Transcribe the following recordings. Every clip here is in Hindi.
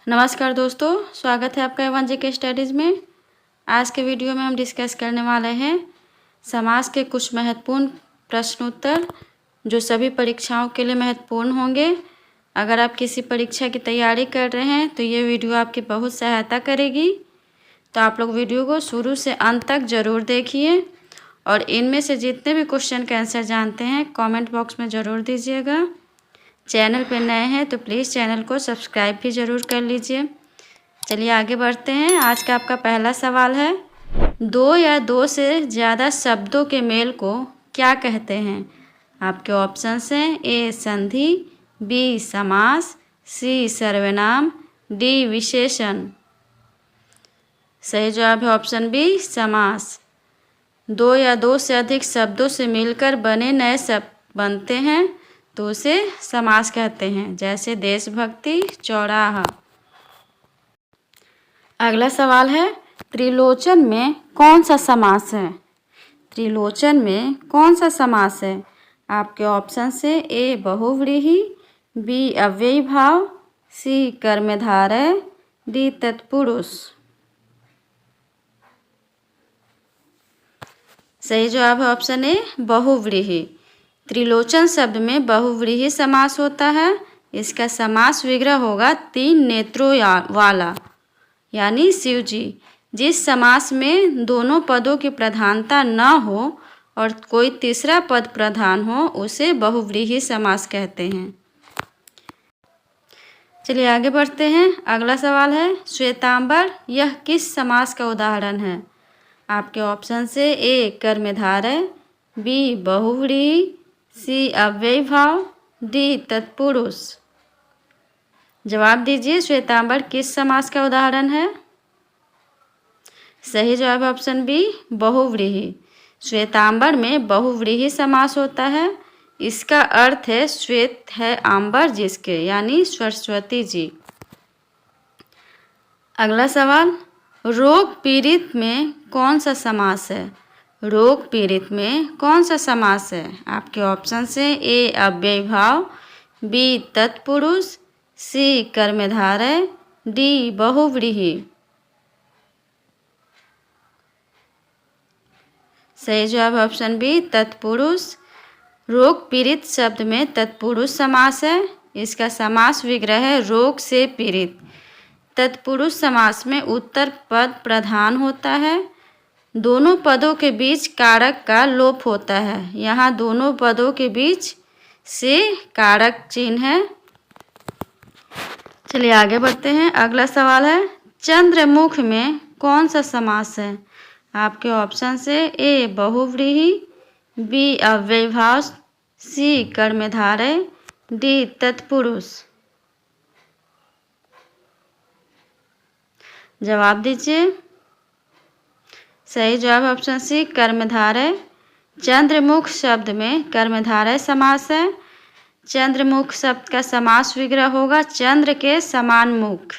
नमस्कार दोस्तों, स्वागत है आपका एवन जी के स्टडीज़ में। आज के वीडियो में हम डिस्कस करने वाले हैं समाज के कुछ महत्वपूर्ण प्रश्नोत्तर जो सभी परीक्षाओं के लिए महत्वपूर्ण होंगे। अगर आप किसी परीक्षा की तैयारी कर रहे हैं तो ये वीडियो आपकी बहुत सहायता करेगी। तो आप लोग वीडियो को शुरू से अंत तक ज़रूर देखिए और इनमें से जितने भी क्वेश्चन का आंसर जानते हैं कमेंट बॉक्स में ज़रूर दीजिएगा। चैनल पर नए हैं तो प्लीज़ चैनल को सब्सक्राइब भी ज़रूर कर लीजिए। चलिए आगे बढ़ते हैं। आज का आपका पहला सवाल है, दो या दो से ज़्यादा शब्दों के मेल को क्या कहते हैं? आपके ऑप्शंस हैं ए संधि, बी समास, सी सर्वनाम, डी विशेषण। सही जवाब है ऑप्शन बी समास। दो या दो से अधिक शब्दों से मिलकर बने नए शब्द बनते हैं तो उसे समास कहते हैं, जैसे देशभक्ति, चौराहा। अगला सवाल है, त्रिलोचन में कौन सा समास है? त्रिलोचन में कौन सा समास है? आपके ऑप्शन से ए बहुव्रीहि, बी अव्ययी भाव, सी कर्मधारय, डी तत्पुरुष। सही जवाब है ऑप्शन ए बहुव्रीहि। त्रिलोचन शब्द में बहुव्रीहि समास होता है। इसका समास विग्रह होगा तीन नेत्रों वाला, यानी शिव जी। जिस समास में दोनों पदों की प्रधानता न हो और कोई तीसरा पद प्रधान हो उसे बहुव्रीहि समास कहते हैं। चलिए आगे बढ़ते हैं। अगला सवाल है, श्वेतांबर यह किस समास का उदाहरण है? आपके ऑप्शन से ए कर्मधारय, बी बहुव्रीहि, सी अव्ययी भाव, डी तत्पुरुष। जवाब दीजिए, श्वेतांबर किस समास का उदाहरण है? सही जवाब है ऑप्शन बी बहुव्रीहि। श्वेतांबर में बहुव्रीहि समास होता है। इसका अर्थ है श्वेत है आंबर जिसके, यानी सरस्वती जी। अगला सवाल, रोग पीड़ित में कौन सा समास है? रोग पीड़ित में कौन सा समास है? आपके ऑप्शन से ए अव्ययी भाव, बी तत्पुरुष, सी कर्मधारय, डी बहुव्रीहि। सही जवाब ऑप्शन बी तत्पुरुष। रोग पीड़ित शब्द में तत्पुरुष समास है। इसका समास विग्रह है रोग से पीड़ित। तत्पुरुष समास में उत्तर पद प्रधान होता है। दोनों पदों के बीच कारक का लोप होता है। यहाँ दोनों पदों के बीच से कारक चिन्ह है। चलिए आगे बढ़ते हैं। अगला सवाल है, चंद्रमुख में कौन सा समास है? आपके ऑप्शन से ए बहुव्रीहि, बी अव्ययी भाव, सी कर्मधारय, डी तत्पुरुष। जवाब दीजिए। सही जवाब ऑप्शन सी कर्मधारय। चंद्रमुख शब्द में कर्मधारय समास है। चंद्रमुख शब्द का समास विग्रह होगा चंद्र के समान मुख।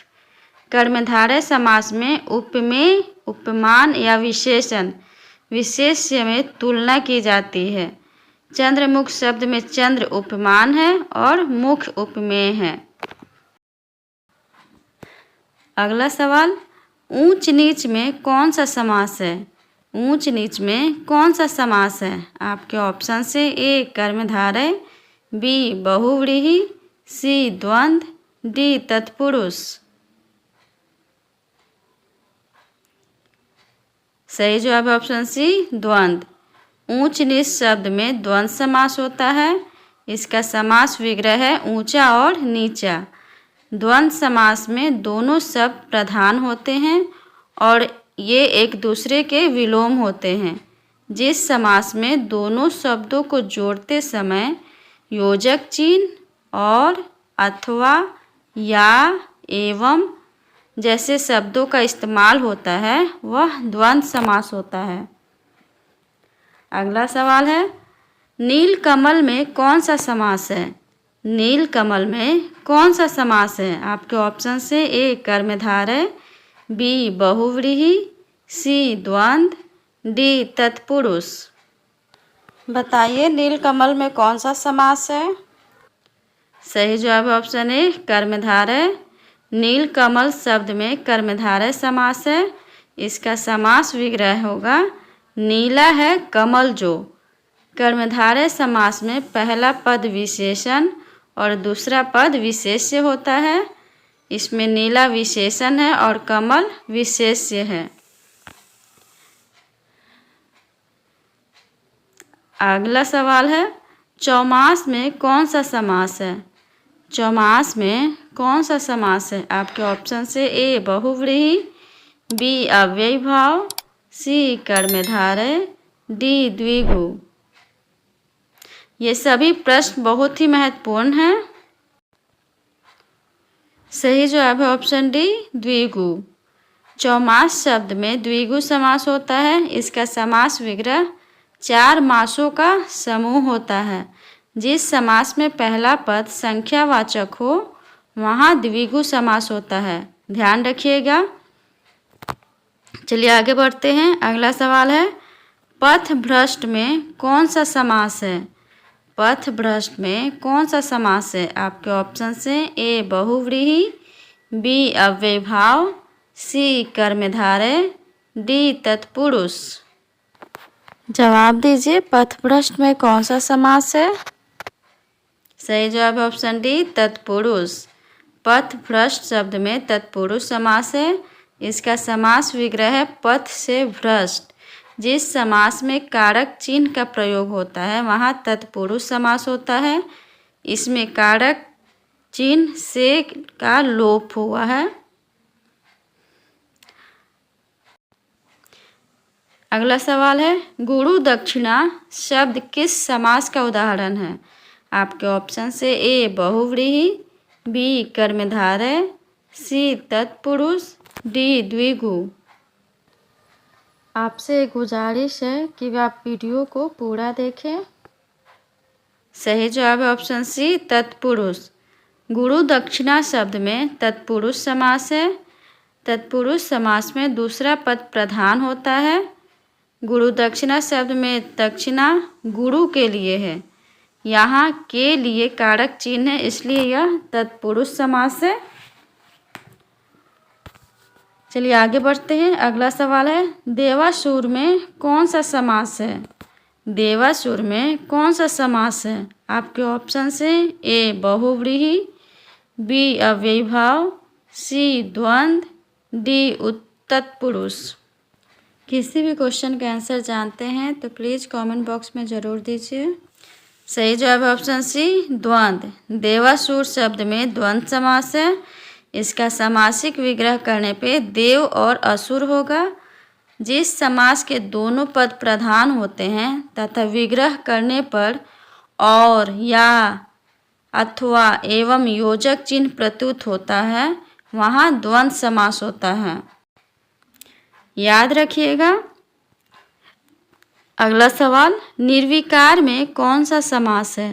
कर्मधारय समास में उपमेय, उपमान या विशेषण विशेष्य में तुलना की जाती है। चंद्रमुख शब्द में चंद्र उपमान है और मुख उपमेय है। अगला सवाल, ऊंच नीच में कौन सा समास है? ऊंच नीच में कौन सा समास है? आपके ऑप्शन से ए कर्मधारय, बी बहुव्रीहि, सी द्वंद्व, डी तत्पुरुष। सही जवाब ऑप्शन सी द्वंद्व। ऊंच नीच शब्द में द्वंद्व समास होता है। इसका समास विग्रह है ऊंचा और नीचा। द्वंद्व समास में दोनों शब्द प्रधान होते हैं और ये एक दूसरे के विलोम होते हैं। जिस समास में दोनों शब्दों को जोड़ते समय योजक चिन्ह और अथवा या एवं जैसे शब्दों का इस्तेमाल होता है वह द्वंद्व समास होता है। अगला सवाल है, नीलकमल में कौन सा समास है? नीलकमल में कौन सा समास है? आपके ऑप्शन से ए कर्मधारय, बी बहुव्रीहि, सी द्वंद्व, डी तत्पुरुष। बताइए नीलकमल में कौन सा समास है? सही जवाब ऑप्शन ए कर्मधारय। नीलकमल शब्द में कर्मधारय समास है। इसका समास विग्रह होगा नीला है कमल जो। कर्मधारय समास में पहला पद विशेषण और दूसरा पद विशेष्य होता है। इसमें नीला विशेषण है और कमल विशेष्य है। अगला सवाल है चौमास में कौन सा समास है। चौमास में कौन सा समास है। आपके ऑप्शन से ए बहुव्रीहि, बी अव्ययीभाव, सी कर्मधारय, डी द्विगु। ये सभी प्रश्न बहुत ही महत्वपूर्ण हैं। सही जवाब है ऑप्शन डी द्विगु। चौमास शब्द में द्विगु समास होता है। इसका समास विग्रह 4 मासों का समूह होता है। जिस समास में पहला पद संख्यावाचक हो वहाँ द्विगु समास होता है, ध्यान रखिएगा। चलिए आगे बढ़ते हैं। अगला सवाल है पथभ्रष्ट में कौन सा समास है। पथभ्रष्ट में कौन सा समास है। आपके ऑप्शन से ए बहुव्रीहि, बी अव्ययीभाव, सी कर्मधारय, डी तत्पुरुष। जवाब दीजिए पथभ्रष्ट में कौन सा समास है। सही जवाब है ऑप्शन डी तत्पुरुष। पथभ्रष्ट शब्द में तत्पुरुष समास है। इसका समास विग्रह है पथ से भ्रष्ट। जिस समास में कारक चिन्ह का प्रयोग होता है वहाँ तत्पुरुष समास होता है। इसमें कारक चिन्ह से का लोप हुआ है। अगला सवाल है गुरु दक्षिणा शब्द किस समास का उदाहरण है। आपके ऑप्शन से ए बहुव्रीहि, बी कर्मधारय, सी तत्पुरुष, डी द्विगु। आपसे गुजारिश है कि आप वीडियो को पूरा देखें। सही जवाब है ऑप्शन सी तत्पुरुष। गुरु दक्षिणा शब्द में तत्पुरुष समास है। तत्पुरुष समास में दूसरा पद प्रधान होता है। गुरु दक्षिणा शब्द में दक्षिणा गुरु के लिए है। यहाँ के लिए कारक चिन्ह है, इसलिए यह तत्पुरुष समास है। चलिए आगे बढ़ते हैं। अगला सवाल है देवासुर में कौन सा समास है। देवासुर में कौन सा समास है। आपके ऑप्शन से ए बहुव्रीहि, बी अव्ययीभाव, सी द्वंद्व, डी तत्पुरुष। किसी भी क्वेश्चन का आंसर जानते हैं तो प्लीज़ कमेंट बॉक्स में ज़रूर दीजिए। सही जवाब है ऑप्शन सी द्वंद्व। देवासुर शब्द में द्वंद्व समास है। इसका समासिक विग्रह करने पे देव और असुर होगा। जिस समास के दोनों पद प्रधान होते हैं तथा विग्रह करने पर और या अथवा एवं योजक चिन्ह प्रत्युत होता है वहाँ द्वंद्व समास होता है, याद रखिएगा। अगला सवाल निर्विकार में कौन सा समास है।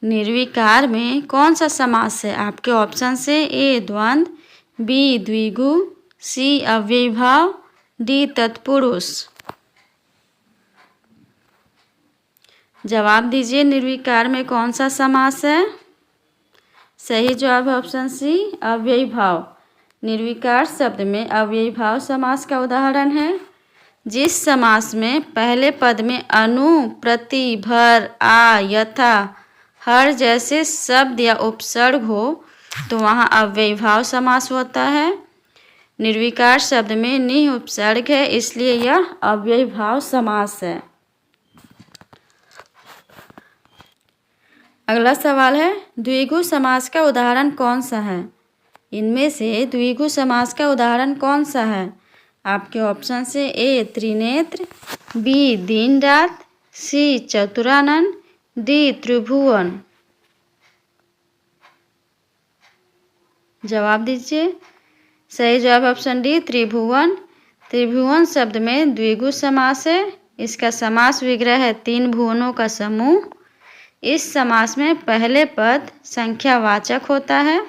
निर्विकार में कौन सा समास है। आपके ऑप्शन से ए द्वंद्व, बी द्विगु, सी अव्ययीभाव, डी तत्पुरुष। जवाब दीजिए निर्विकार में कौन सा समास है। सही जवाब है ऑप्शन सी अव्ययीभाव। निर्विकार शब्द में अव्ययीभाव समास का उदाहरण है। जिस समास में पहले पद में अनु, प्रति, भर, आ, यथा, हर जैसे शब्द या उपसर्ग हो तो वहाँ अव्ययीभाव समास होता है। निर्विकार शब्द में नि उपसर्ग है, इसलिए यह अव्ययीभाव समास है। अगला सवाल है द्विगु समास का उदाहरण कौन सा है। इनमें से द्विगु समास का उदाहरण कौन सा है। आपके ऑप्शन से ए त्रिनेत्र, बी दिन रात, सी चतुरानन, डी त्रिभुवन। जवाब दीजिए। सही जवाब ऑप्शन डी त्रिभुवन। त्रिभुवन शब्द में द्विगु समास है। इसका समास विग्रह है 3 भुवनों का समूह। इस समास में पहले पद संख्यावाचक होता है।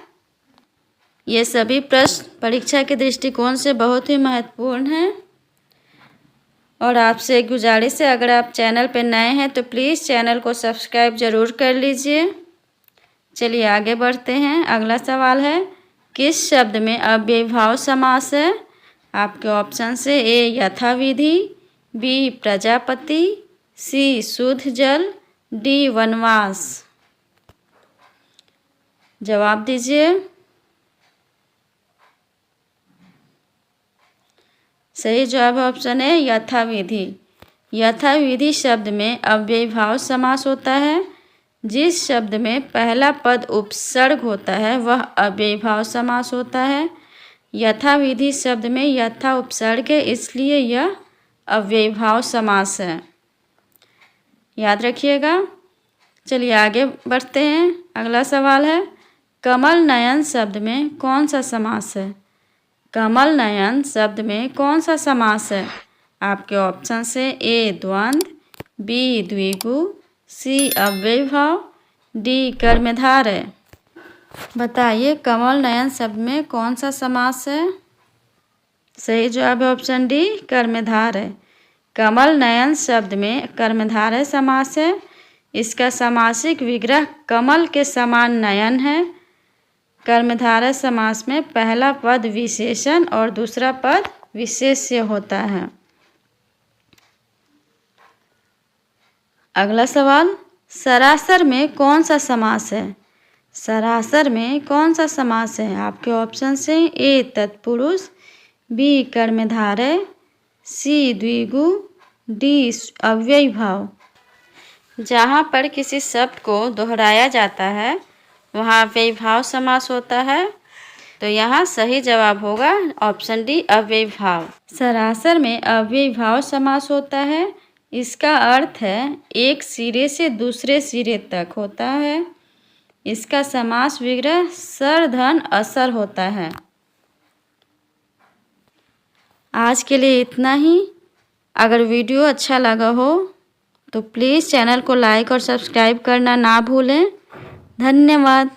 ये सभी प्रश्न परीक्षा के दृष्टिकोण से बहुत ही महत्वपूर्ण हैं और आपसे एक गुजारिश है, अगर आप चैनल पर नए हैं तो प्लीज़ चैनल को सब्सक्राइब ज़रूर कर लीजिए। चलिए आगे बढ़ते हैं। अगला सवाल है किस शब्द में अव्ययीभाव समास है? आपके ऑप्शन से ए यथाविधि, बी प्रजापति, सी शुद्ध जल, डी वनवास। जवाब दीजिए। सही जवाब है ऑप्शन है यथाविधि। यथाविधि शब्द में अव्ययीभाव समास होता है। जिस शब्द में पहला पद उपसर्ग होता है वह अव्ययीभाव समास होता है। यथाविधि शब्द में यथा उपसर्ग है, इसलिए यह अव्ययीभाव समास है। याद रखिएगा। चलिए आगे बढ़ते हैं। अगला सवाल है, कमल नयन शब्द में कौन सा समास है? कमल नयन शब्द में कौन सा समास है? आपके ऑप्शन से ए द्वंद्व, बी द्विगु, सी अव्ययीभाव, डी कर्मधारय। बताइए कमल नयन शब्द में कौन सा समास है? सही जवाब है ऑप्शन डी कर्मधारय। कमल नयन शब्द में कर्मधारय समास है। इसका समासिक विग्रह कमल के समान नयन है। कर्मधारय समास में पहला पद विशेषण और दूसरा पद विशेष्य होता है। अगला सवाल, सरासर में कौन सा समास है? सरासर में कौन सा समास है? आपके ऑप्शन से ए तत्पुरुष, बी कर्मधारय, सी द्विगु, डी अव्ययीभाव। जहाँ पर किसी शब्द को दोहराया जाता है वहाँ अव्ययीभाव समास होता है, तो यहाँ सही जवाब होगा ऑप्शन डी अव्ययीभाव। सरासर में अव्ययीभाव समास होता है। इसका अर्थ है एक सिरे से दूसरे सिरे तक होता है। इसका समास विग्रह सर धन असर होता है। आज के लिए इतना ही। अगर वीडियो अच्छा लगा हो तो प्लीज़ चैनल को लाइक और सब्सक्राइब करना ना भूलें। धन्यवाद।